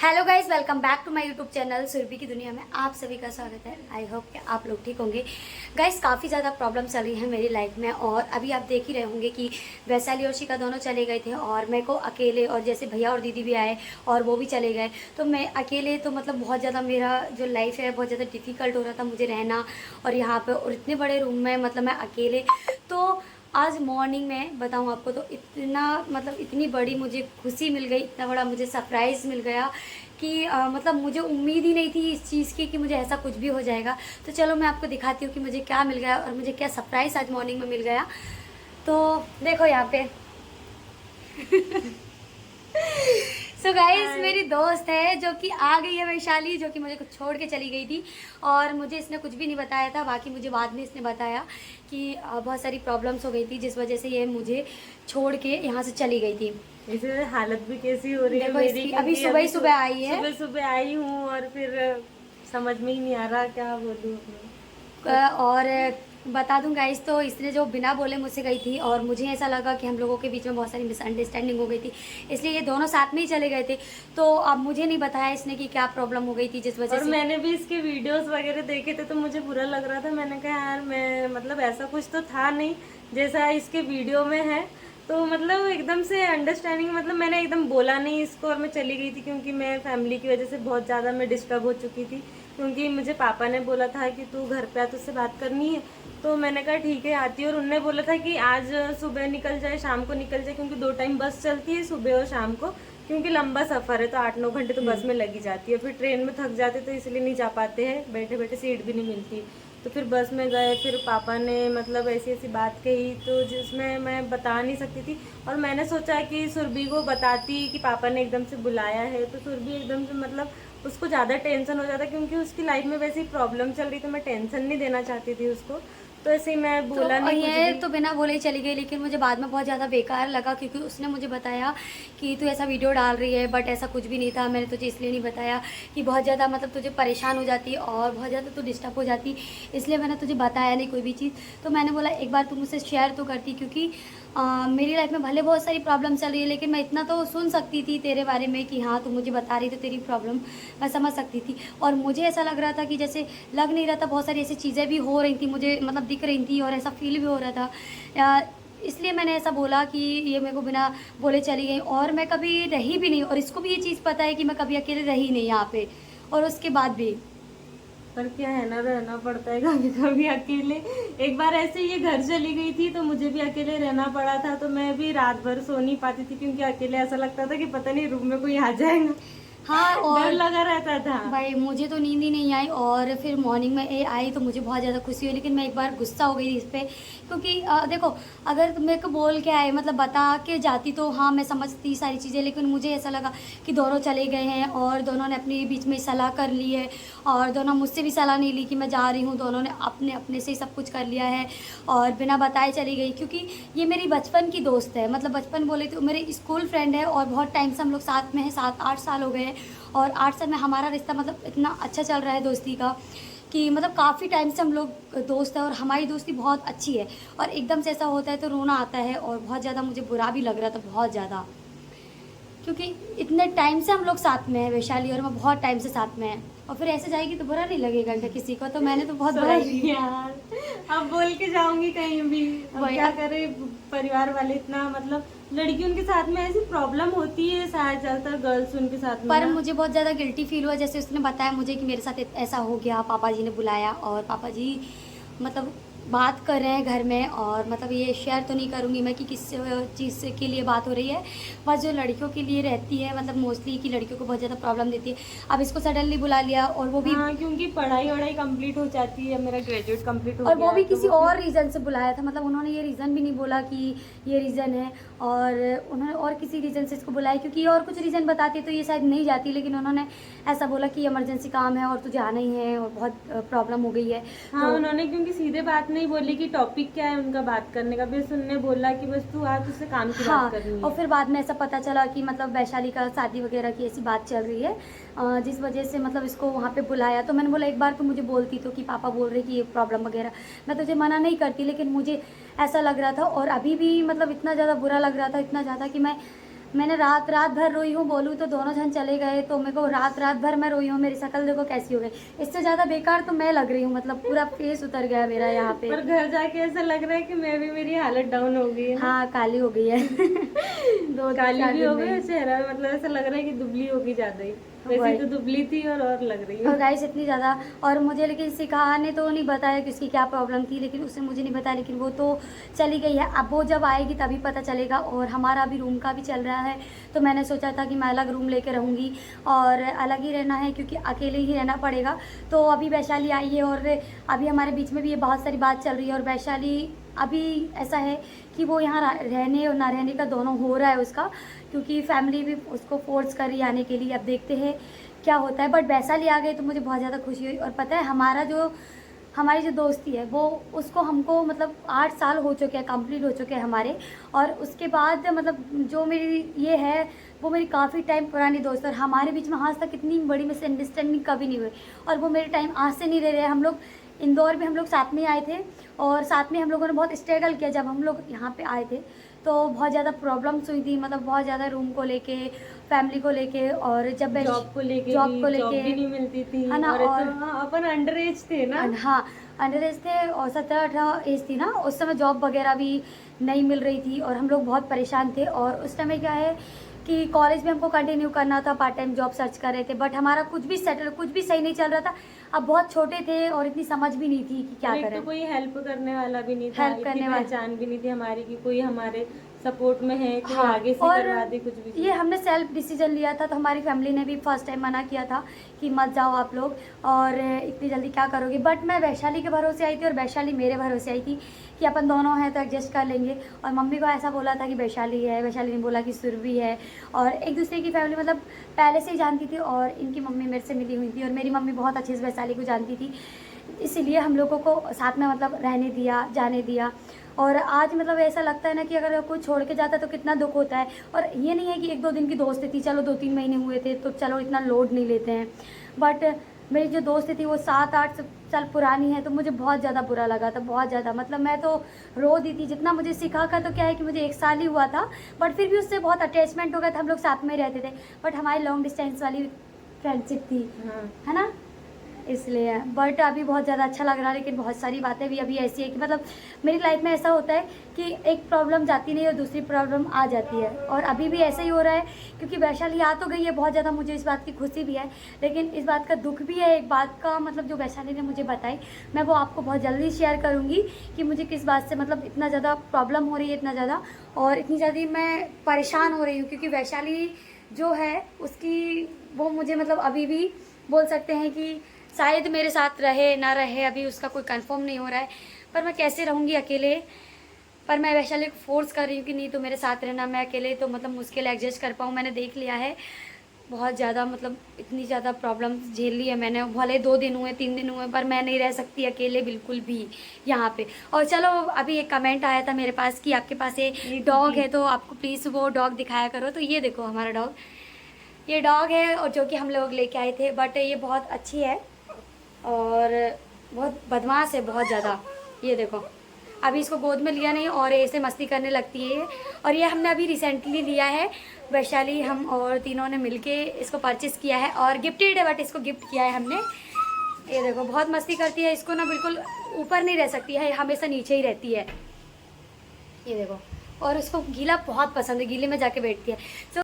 Hello guys, welcome back to my YouTube channel Surabhi की दुनिया में आप सभी का स्वागत है। आई होप कि आप लोग ठीक होंगे। गाइज काफ़ी ज़्यादा प्रॉब्लम चल रही है मेरी लाइफ में और अभी आप देख ही रहे होंगे कि वैशाली और शिका दोनों चले गए थे और मेरे को अकेले, और जैसे भैया और दीदी भी आए और वो भी चले गए, तो मैं अकेले तो मतलब बहुत ज़्यादा मेरा जो लाइफ है बहुत ज़्यादा डिफ़िकल्ट हो रहा था मुझे रहना। और यहाँ पर और इतने बड़े रूम में मतलब मैं अकेले, तो आज मॉर्निंग में बताऊँ आपको तो इतना मतलब इतनी बड़ी मुझे खुशी मिल गई, इतना बड़ा मुझे सरप्राइज़ मिल गया कि मतलब मुझे उम्मीद ही नहीं थी इस चीज़ की कि मुझे ऐसा कुछ भी हो जाएगा। तो चलो मैं आपको दिखाती हूँ कि मुझे क्या मिल गया और मुझे क्या सरप्राइज़ आज मॉर्निंग में मिल गया। तो देखो यहाँ पे सो गाइस मेरी दोस्त है जो कि आ गई है, वैशाली, जो कि मुझे कुछ छोड़ के चली गई थी और मुझे इसने कुछ भी नहीं बताया था। बाकी मुझे बाद में इसने बताया कि बहुत सारी प्रॉब्लम्स हो गई थी जिस वजह से ये मुझे छोड़ के यहाँ से चली गई थी। इसे हालत भी कैसी हो रही है देखो मेरी, इसकी अभी सुबह ही सुबह आई है। सुबह सुबह आई हूँ और फिर समझ में ही नहीं आ रहा क्या बोलूँ। और बता दूं गाइस, तो इसने जो बिना बोले मुझसे गई थी और मुझे ऐसा लगा कि हम लोगों के बीच में बहुत सारी मिसअंडरस्टैंडिंग हो गई थी, इसलिए ये दोनों साथ में ही चले गए थे। तो अब मुझे नहीं बताया इसने कि क्या प्रॉब्लम हो गई थी जिस वजह और से। मैंने भी इसके वीडियोस वगैरह देखे थे तो मुझे बुरा लग रहा था। मैंने कहा यार मैं मतलब ऐसा कुछ तो था नहीं जैसा इसके वीडियो में है। तो मतलब एकदम से अंडरस्टैंडिंग, मतलब मैंने एकदम बोला नहीं इसको और मैं चली गई थी क्योंकि मैं फैमिली की वजह से बहुत ज़्यादा मैं डिस्टर्ब हो चुकी थी। क्योंकि मुझे पापा ने बोला था कि तू घर पे आ, तुझसे बात करनी है। तो मैंने कहा ठीक है आती। और उनने बोला था कि आज सुबह निकल जाए शाम को निकल जाए, क्योंकि 2 टाइम बस चलती है, सुबह और शाम को। क्योंकि लंबा सफ़र है तो 8-9 घंटे तो बस में लगी जाती है, फिर ट्रेन में थक जाते तो इसलिए नहीं जा पाते हैं, बैठे बैठे सीट भी नहीं मिलती। तो फिर बस में गए, फिर पापा ने मतलब ऐसी ऐसी बात कही तो जिसमें मैं बता नहीं सकती थी। और मैंने सोचा कि सुरभि को बताती कि पापा ने एकदम से बुलाया है, तो सुरभि एकदम से मतलब उसको ज़्यादा टेंशन हो जाता क्योंकि उसकी लाइफ में वैसी प्रॉब्लम चल रही, तो मैं टेंशन नहीं देना चाहती थी उसको। तो ऐसे ही मैं बोला तो नहीं कुछ ये भी। तो बिना बोले ही चली गई, लेकिन मुझे बाद में बहुत ज़्यादा बेकार लगा क्योंकि उसने मुझे बताया कि तू ऐसा वीडियो डाल रही है, बट ऐसा कुछ भी नहीं था। मैंने तुझे इसलिए नहीं बताया कि बहुत ज़्यादा मतलब तुझे परेशान हो जाती और बहुत ज़्यादा तू डिस्टर्ब हो जाती, इसलिए मैंने तुझे बताया नहीं कोई भी चीज़। तो मैंने बोला एक बार तू मुझसे शेयर तो करती, क्योंकि मेरी लाइफ में भले बहुत सारी प्रॉब्लम चल रही है लेकिन मैं इतना तो सुन सकती थी तेरे बारे में कि हाँ तू मुझे बता रही, तो तेरी प्रॉब्लम मैं समझ सकती थी। और मुझे ऐसा लग रहा था कि जैसे लग नहीं रहा था, बहुत सारी ऐसी चीज़ें भी हो रही थी मुझे, मतलब दिख रही थी और ऐसा फील भी हो रहा था। इसलिए मैंने ऐसा बोला कि ये मेरे को बिना बोले चली गई और मैं कभी रही भी नहीं, और इसको भी ये चीज़ पता है कि मैं कभी अकेले रही नहीं यहाँ पे, और उसके बाद भी। पर क्या है ना, रहना पड़ता है कभी कभी अकेले। एक बार ऐसे ये घर चली गई थी तो मुझे भी अकेले रहना पड़ा था, तो मैं भी रात भर सो नहीं पाती थी क्योंकि अकेले ऐसा लगता था कि पता नहीं रूम में कोई आ जाएगा। हाँ, डर और लगा रहता था। भाई मुझे तो नींद ही नहीं आई, और फिर मॉर्निंग में ये आई तो मुझे बहुत ज़्यादा खुशी हुई, लेकिन मैं एक बार गुस्सा हो गई इस पर। क्योंकि देखो, अगर तुम मेरे को बोल के आए, मतलब बता के जाती, तो हाँ मैं समझती सारी चीज़ें, लेकिन मुझे ऐसा लगा कि दोनों चले गए हैं और दोनों ने अपने बीच में सलाह कर ली है, और दोनों मुझसे भी सलाह नहीं ली कि मैं जा रही हूँ, दोनों ने अपने अपने से ही सब कुछ कर लिया है और बिना बताए चली गई। क्योंकि ये मेरी बचपन की दोस्त है, मतलब बचपन बोले तो मेरे स्कूल फ्रेंड है और बहुत टाइम से हम लोग साथ में हैं, 7-8 साल हो गए हैं। और 8 साल में हमारा रिश्ता मतलब इतना अच्छा चल रहा है दोस्ती का कि मतलब काफ़ी टाइम से हम लोग दोस्त हैं और हमारी दोस्ती बहुत अच्छी है। और एकदम से ऐसा होता है तो रोना आता है और बहुत ज़्यादा मुझे बुरा भी लग रहा था, बहुत ज़्यादा, क्योंकि इतने टाइम से हम लोग साथ में हैं, वैशाली और मैं बहुत टाइम से साथ में हैं, और फिर ऐसे जाएगी तो बुरा नहीं लगेगा क्या किसी को? तो मैंने तो बहुत बुराई सॉरी की। यार, अब बोल के जाऊंगी कहीं भी, अब वही, क्या अब करे। परिवार वाले इतना मतलब लड़कियों के साथ में ऐसी प्रॉब्लम होती है शायद ज्यादातर गर्ल्स उनके साथ में पर ना। मुझे बहुत ज़्यादा गिल्टी फील हुआ जैसे उसने बताया मुझे कि मेरे साथ ऐसा हो गया, पापा जी ने बुलाया और पापा जी मतलब बात कर रहे हैं घर में, और मतलब ये शेयर तो नहीं करूँगी मैं कि किस चीज़ के लिए बात हो रही है, बस जो लड़कियों के लिए रहती है, मतलब मोस्टली कि लड़कियों को बहुत ज़्यादा प्रॉब्लम देती है। अब इसको सडनली बुला लिया, और वो भी हाँ, क्योंकि पढ़ाई वढ़ाई कंप्लीट हो जाती है, मेरा ग्रेजुएट कंप्लीट हो और गया वो भी है, तो किसी वो और फिर रीज़न से बुलाया था, मतलब उन्होंने ये रीज़न भी नहीं बोला कि ये रीज़न है, और उन्होंने और किसी रीज़न से इसको बुलाया, क्योंकि ये और कुछ रीज़न बताती तो ये शायद नहीं जाती, लेकिन उन्होंने ऐसा बोला कि इमरजेंसी काम है और तुझे आना ही है और बहुत प्रॉब्लम हो गई है। हाँ, तो उन्होंने क्योंकि सीधे बात नहीं बोली कि टॉपिक क्या है उनका बात करने का, बस उनने बोला कि बस तू आ, तुझसे काम की बात हाँ, करनी और है। फिर बाद में ऐसा पता चला कि मतलब वैशाली का शादी वगैरह की ऐसी बात चल रही है, जिस वजह से मतलब इसको वहाँ पे बुलाया। तो मैंने बोला एक बार तो मुझे बोलती तो कि पापा बोल रहे कि ये प्रॉब्लम वगैरह, मैं तुझे मना नहीं करती, लेकिन मुझे ऐसा लग रहा था और अभी भी मतलब इतना ज़्यादा बुरा लग रहा था, इतना ज़्यादा कि मैं मैंने रात भर रोई हूँ, बोलूँ तो दोनों जन चले गए तो मेरे को रात भर मैं रोई हूँ। मेरी शक्ल देखो कैसी हो गई, इससे ज़्यादा बेकार तो मैं लग रही हूँ, मतलब पूरा फेस उतर गया मेरा यहाँ पे। पर घर जाके ऐसा लग रहा है कि मेरी हालत डाउन हो गई है ना। हाँ, काली हो गई है। काली भी हो गई में और चेहरा मतलब ऐसा लग रहा है कि दुबली होगी ज्यादा ही। वैसे तो दुबली थी और लग रही है। और गाइस इतनी ज़्यादा, और मुझे लेकिन सिखा ने तो नहीं बताया कि उसकी क्या प्रॉब्लम थी, लेकिन उसने मुझे नहीं बताया, लेकिन वो तो चली गई है। अब वो जब आएगी तभी पता चलेगा। और हमारा अभी रूम का भी चल रहा है, तो मैंने सोचा था कि मैं अलग रूम लेके रहूँगी और अलग ही रहना है, क्योंकि अकेले ही रहना पड़ेगा। तो अभी वैशाली आई है और अभी हमारे बीच में भी ये बहुत सारी बात चल रही है। और वैशाली अभी ऐसा है कि वो यहाँ रहने और ना रहने का दोनों हो रहा है उसका, क्योंकि फैमिली भी उसको फोर्स कर रही है आने के लिए। अब देखते हैं क्या होता है। बट वैशाली आ गई तो मुझे बहुत ज़्यादा खुशी हुई। और पता है हमारी जो दोस्ती है वो, उसको हमको मतलब 8 साल हो चुके हैं, कंप्लीट हो चुके हैं हमारे। और उसके बाद मतलब जो मेरी ये है वो मेरी काफ़ी टाइम पुरानी दोस्त है। और हमारे बीच में आज तक इतनी बड़ी मिसअंडरस्टैंडिंग कभी नहीं हुई। और वो मेरे टाइम आज से नहीं रह रहे। हम लोग इंदौर में हम लोग साथ में आए थे और साथ में हम लोगों ने बहुत स्ट्रगल किया। जब हम लोग यहाँ पे आए थे तो बहुत ज़्यादा प्रॉब्लम्स हुई थी, मतलब बहुत ज़्यादा रूम को लेके, फैमिली को लेके, और जब मैं जॉब को लेके भी नहीं मिलती थी, है ना। और हाँ, अपन अंडर एज थे ना। हाँ, अंडर एज थे और 17-18 एज थी ना उस समय। जॉब वगैरह भी नहीं मिल रही थी और हम लोग बहुत परेशान थे। और उस समय क्या है कि कॉलेज में हमको कंटिन्यू करना था, पार्ट टाइम जॉब सर्च कर रहे थे, बट हमारा कुछ भी सही नहीं चल रहा था। अब बहुत छोटे थे और इतनी समझ भी नहीं थी कि क्या करें। तो कोई हेल्प करने वाला भी नहीं था, हेल्प करने वाला पहचान भी नहीं थी हमारी कि कोई हमारे सपोर्ट में है, कोई हाँ, आगे से करवा दे कुछ भी। ये हमने सेल्फ डिसीजन लिया था। तो हमारी फैमिली ने भी फर्स्ट टाइम मना किया था कि मत जाओ आप लोग, और इतनी जल्दी क्या करोगे। बट मैं वैशाली के भरोसे आई थी और वैशाली मेरे भरोसे आई थी कि अपन दोनों हैं तो एडजस्ट कर लेंगे। और मम्मी को ऐसा बोला था कि वैशाली है, वैशाली ने बोला कि सुरभि है। और एक दूसरे की फैमिली मतलब पहले से ही जानती थी। और इनकी मम्मी मेरे से मिली हुई थी और मेरी मम्मी बहुत अच्छे से वैशाली को जानती थी, इसीलिए हम लोगों को साथ में मतलब रहने दिया, जाने दिया। और आज मतलब ऐसा लगता है ना कि अगर कोई छोड़ के जाता है तो कितना दुख होता है। और ये नहीं है कि 1-2 दिन की दोस्ती थी, चलो 2-3 महीने हुए थे तो चलो इतना लोड नहीं लेते हैं। बट मेरी जो दोस्ती थी वो 7-8 साल पुरानी है, तो मुझे बहुत ज़्यादा बुरा लगा था, बहुत ज़्यादा। मतलब मैं तो रो दी थी। जितना मुझे सिखा कर तो क्या है कि मुझे 1 साल ही हुआ था, बट फिर भी उससे बहुत अटैचमेंट हो गया था। हम लोग साथ में रहते थे, बट हमारी लॉन्ग डिस्टेंस वाली फ्रेंडशिप थी, है ना, इसलिए। बट अभी बहुत ज़्यादा अच्छा लग रहा है। लेकिन बहुत सारी बातें भी अभी ऐसी है कि मतलब मेरी लाइफ में ऐसा होता है कि एक प्रॉब्लम जाती नहीं और दूसरी प्रॉब्लम आ जाती है। और अभी भी ऐसा ही हो रहा है, क्योंकि वैशाली आ तो गई है, बहुत ज़्यादा मुझे इस बात की खुशी भी है, लेकिन इस बात का दुख भी है। एक बात का मतलब जो वैशाली ने मुझे बताई, मैं वो आपको बहुत जल्दी शेयर करूँगी कि मुझे किस बात से मतलब इतना ज़्यादा प्रॉब्लम हो रही है, इतना ज़्यादा, और इतनी ज़्यादा मैं परेशान हो रही हूँ। क्योंकि वैशाली जो है उसकी, वो मुझे मतलब अभी भी बोल सकते हैं कि शायद मेरे साथ रहे ना रहे, अभी उसका कोई कंफर्म नहीं हो रहा है। पर मैं कैसे रहूँगी अकेले। पर मैं वैशाली को फोर्स कर रही हूँ कि नहीं तो मेरे साथ रहना, मैं अकेले तो मतलब मुश्किल एडजस्ट कर पाऊँ। मैंने देख लिया है बहुत ज़्यादा, मतलब इतनी ज़्यादा प्रॉब्लम झेल ली है मैंने। भले 2 दिन हुए, 3 दिन हुए, पर मैं नहीं रह सकती अकेले बिल्कुल भी यहाँ पे। और चलो, अभी एक कमेंट आया था मेरे पास कि आपके पास एक डॉग है तो आपको प्लीज़ वो डॉग दिखाया करो। तो ये देखो हमारा डॉग, ये डॉग है, और जो कि हम लोग लेके आए थे। बट ये बहुत अच्छी है और बहुत बदमाश है, बहुत ज़्यादा। ये देखो, अभी इसको गोद में लिया नहीं और ऐसे मस्ती करने लगती है। और ये हमने अभी रिसेंटली लिया है, वैशाली हम और तीनों ने मिलके इसको परचेज़ किया है और गिफ्टेड है, बट इसको गिफ्ट किया है हमने। ये देखो बहुत मस्ती करती है, इसको ना बिल्कुल ऊपर नहीं रह सकती है, हमेशा नीचे ही रहती है। ये देखो, और उसको गीला बहुत पसंद है, गीले में जाके बैठती है। तो